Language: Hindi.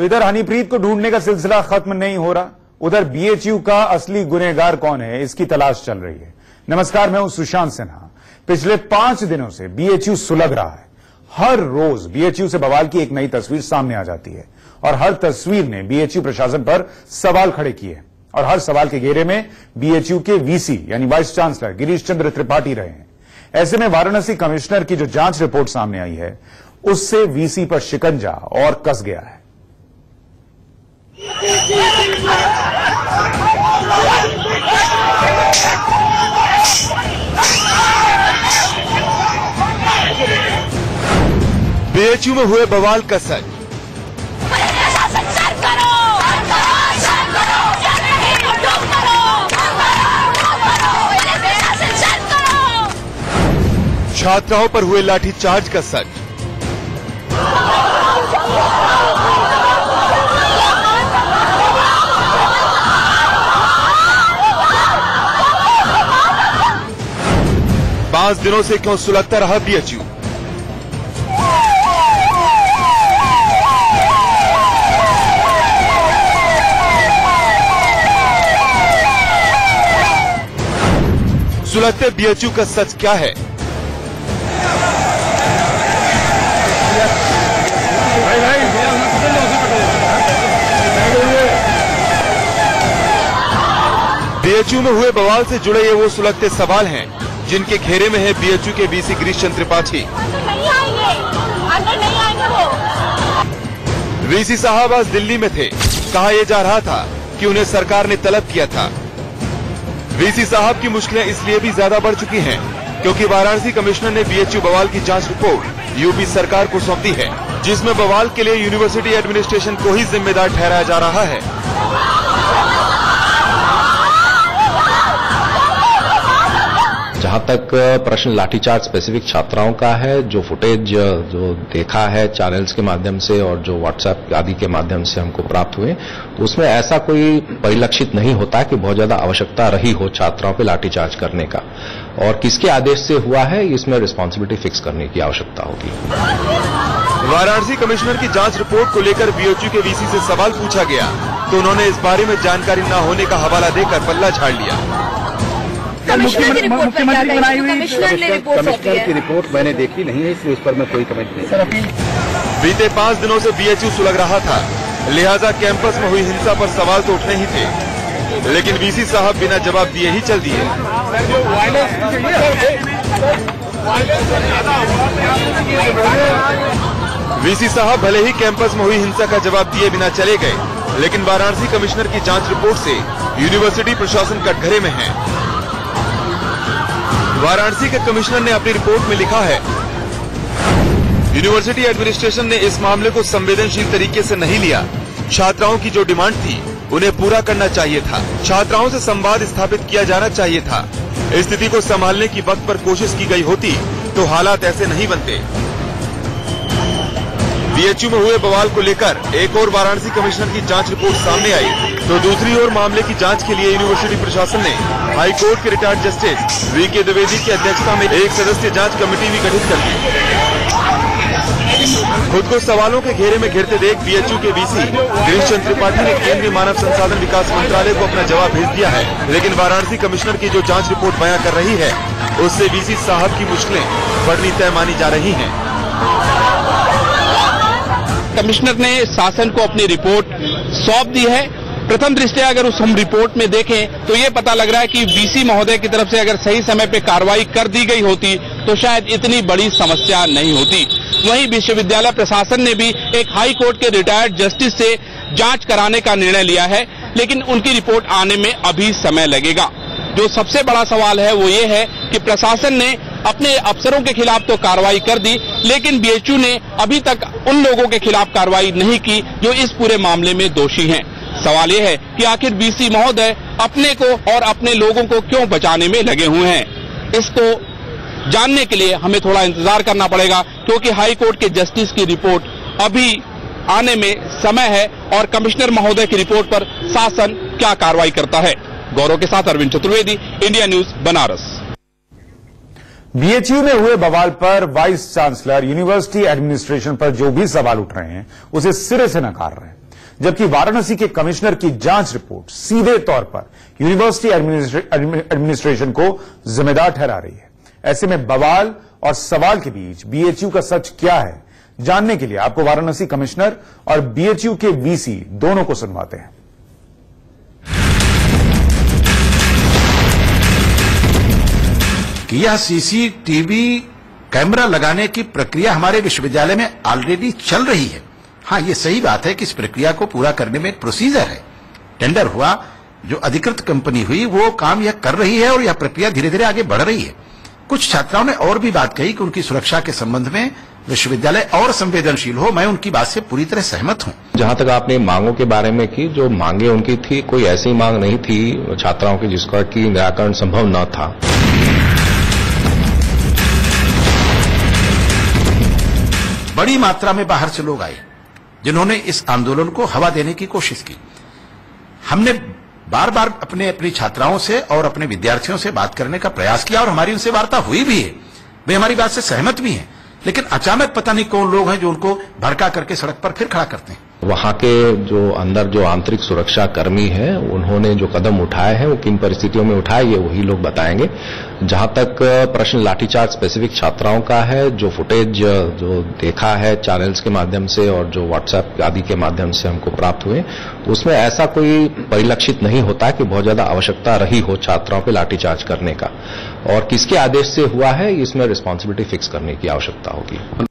तो इधर हनीप्रीत को ढूंढने का सिलसिला खत्म नहीं हो रहा, उधर बीएचयू का असली गुनहगार कौन है इसकी तलाश चल रही है। नमस्कार, मैं हूं सुशांत सिन्हा। पिछले 5 दिनों से बीएचयू सुलग रहा है। हर रोज बीएचयू से बवाल की एक नई तस्वीर सामने आ जाती है और हर तस्वीर ने बीएचयू प्रशासन पर सवाल खड़े किए और हर सवाल के घेरे में बीएचयू के वीसी यानी वाइस चांसलर गिरीश चंद्र त्रिपाठी रहे हैं। ऐसे में वाराणसी कमिश्नर की जो जांच रिपोर्ट सामने आई है उससे वीसी पर शिकंजा और कस गया है। बीएचयू में हुए बवाल का सच। छात्राओं पर हुए लाठीचार्ज का सच। पांच दिनों से क्यों सुलगता रहा बीएचयू? सुलगते बीएचयू का सच क्या है? बीएचयू में हुए बवाल से जुड़े ये वो सुलगते सवाल हैं जिनके घेरे में है बीएचयू के वीसी गिरीश चंद्र त्रिपाठी। वीसी साहब आज दिल्ली में थे। कहा यह जा रहा था कि उन्हें सरकार ने तलब किया था। वीसी साहब की मुश्किलें इसलिए भी ज्यादा बढ़ चुकी हैं क्योंकि वाराणसी कमिश्नर ने बीएचयू बवाल की जांच रिपोर्ट यूपी सरकार को सौंपी है, जिसमें बवाल के लिए यूनिवर्सिटी एडमिनिस्ट्रेशन को ही जिम्मेदार ठहराया जा रहा है। जहां तक प्रश्न लाठीचार्ज स्पेसिफिक छात्राओं का है, जो फुटेज जो देखा है चैनल्स के माध्यम से और जो व्हाट्सएप आदि के माध्यम से हमको प्राप्त हुए, उसमें ऐसा कोई परिलक्षित नहीं होता कि बहुत ज्यादा आवश्यकता रही हो छात्राओं पे लाठीचार्ज करने का। और किसके आदेश से हुआ है इसमें रिस्पांसिबिलिटी फिक्स करने की आवश्यकता होगी। वाराणसी कमिश्नर की जांच रिपोर्ट को लेकर बीएचयू के वीसी से सवाल पूछा गया तो उन्होंने इस बारे में जानकारी न होने का हवाला देकर पल्ला झाड़ लिया। मुख्यमंत्री की बनाई हुई कमिश्नर की रिपोर्ट मैंने देखी नहीं है, इसलिए उस पर मैं कोई कमेंट नहीं। बीते 5 दिनों से बीएचयू सुलग रहा था, लिहाजा कैंपस में हुई हिंसा पर सवाल तो उठने ही थे, लेकिन वीसी साहब बिना जवाब दिए ही चल दिए। वीसी साहब भले ही कैंपस में हुई हिंसा का जवाब दिए बिना चले गए, लेकिन वाराणसी कमिश्नर की जांच रिपोर्ट से यूनिवर्सिटी प्रशासन कटघरे में है। वाराणसी के कमिश्नर ने अपनी रिपोर्ट में लिखा है, यूनिवर्सिटी एडमिनिस्ट्रेशन ने इस मामले को संवेदनशील तरीके से नहीं लिया। छात्राओं की जो डिमांड थी उन्हें पूरा करना चाहिए था। छात्राओं से संवाद स्थापित किया जाना चाहिए था। स्थिति को संभालने की वक्त पर कोशिश की गई होती तो हालात ऐसे नहीं बनते। बीएचयू में हुए बवाल को लेकर एक और वाराणसी कमिश्नर की जांच रिपोर्ट सामने आई तो दूसरी ओर मामले की जांच के लिए यूनिवर्सिटी प्रशासन ने हाई कोर्ट के रिटायर्ड जस्टिस वीके द्विवेदी की अध्यक्षता में एक सदस्यीय जांच कमेटी भी गठित कर दी। खुद को सवालों के घेरे में घिरते देख बीएचयू के वीसी गिरीश चंद्र त्रिपाठी ने केंद्रीय मानव संसाधन विकास मंत्रालय को अपना जवाब भेज दिया है, लेकिन वाराणसी कमिश्नर की जो जांच रिपोर्ट बयां कर रही है उससे वीसी साहब की मुश्किलें बढ़नी तय मानी जा रही हैं। कमिश्नर ने शासन को अपनी रिपोर्ट सौंप दी है। प्रथम दृष्टया अगर उस हम रिपोर्ट में देखें तो ये पता लग रहा है कि वीसी महोदय की तरफ से अगर सही समय पे कार्रवाई कर दी गई होती तो शायद इतनी बड़ी समस्या नहीं होती। वहीं विश्वविद्यालय प्रशासन ने भी एक हाई कोर्ट के रिटायर्ड जस्टिस से जांच कराने का निर्णय लिया है, लेकिन उनकी रिपोर्ट आने में अभी समय लगेगा। जो सबसे बड़ा सवाल है वो ये है कि प्रशासन ने अपने अफसरों के खिलाफ तो कार्रवाई कर दी, लेकिन बीएचयू ने अभी तक उन लोगों के खिलाफ कार्रवाई नहीं की जो इस पूरे मामले में दोषी हैं। सवाल ये है कि आखिर वीसी महोदय अपने को और अपने लोगों को क्यों बचाने में लगे हुए हैं। इसको जानने के लिए हमें थोड़ा इंतजार करना पड़ेगा, क्योंकि हाई कोर्ट के जस्टिस की रिपोर्ट अभी आने में समय है और कमिश्नर महोदय की रिपोर्ट पर शासन क्या कार्रवाई करता है। गौरव के साथ Arvind Chaturvedi, India News, Banaras. BHU में हुए बवाल पर वाइस चांसलर यूनिवर्सिटी एडमिनिस्ट्रेशन पर जो भी सवाल उठ रहे हैं उसे सिरे से नकार रहे हैं। जबकि वाराणसी के कमिश्नर की जांच रिपोर्ट सीधे तौर पर यूनिवर्सिटी एडमिनिस्ट्रेशन को जिम्मेदार ठहरा रही है। ऐसे में बवाल और सवाल के बीच बीएचयू का सच क्या है, जानने के लिए आपको वाराणसी कमिश्नर और बीएचयू के वीसी दोनों को सुनवाते हैं। कि यह सीसीटीवी कैमरा लगाने की प्रक्रिया हमारे विश्वविद्यालय में ऑलरेडी चल रही है। हाँ, ये सही बात है कि इस प्रक्रिया को पूरा करने में एक प्रोसीजर है। टेंडर हुआ, जो अधिकृत कंपनी हुई वो काम यह कर रही है और यह प्रक्रिया धीरे धीरे आगे बढ़ रही है। कुछ छात्राओं ने और भी बात कही कि उनकी सुरक्षा के संबंध में विश्वविद्यालय और संवेदनशील हो। मैं उनकी बात से पूरी तरह सहमत हूं। जहां तक आपने मांगों के बारे में की, जो मांगे उनकी थी, कोई ऐसी मांग नहीं थी छात्राओं की जिसका कि निराकरण संभव न था। बड़ी मात्रा में बाहर से लोग आए जिन्होंने इस आंदोलन को हवा देने की कोशिश की। हमने बार बार अपनी छात्राओं से और अपने विद्यार्थियों से बात करने का प्रयास किया और हमारी उनसे वार्ता हुई भी है। वे हमारी बात से सहमत भी हैं, लेकिन अचानक पता नहीं कौन लोग हैं जो उनको भड़का करके सड़क पर फिर खड़ा करते हैं। वहां के जो अंदर जो आंतरिक सुरक्षा कर्मी हैं, उन्होंने जो कदम उठाए हैं वो किन परिस्थितियों में उठाए ये वही लोग बताएंगे। जहां तक प्रश्न लाठीचार्ज स्पेसिफिक छात्राओं का है, जो फुटेज जो देखा है चैनल्स के माध्यम से और जो व्हाट्सएप आदि के माध्यम से हमको प्राप्त हुए, उसमें ऐसा कोई परिलक्षित नहीं होता कि बहुत ज्यादा आवश्यकता रही हो छात्राओं पे लाठीचार्ज करने का। और किसके आदेश से हुआ है, इसमें रिस्पांसिबिलिटी फिक्स करने की आवश्यकता होगी।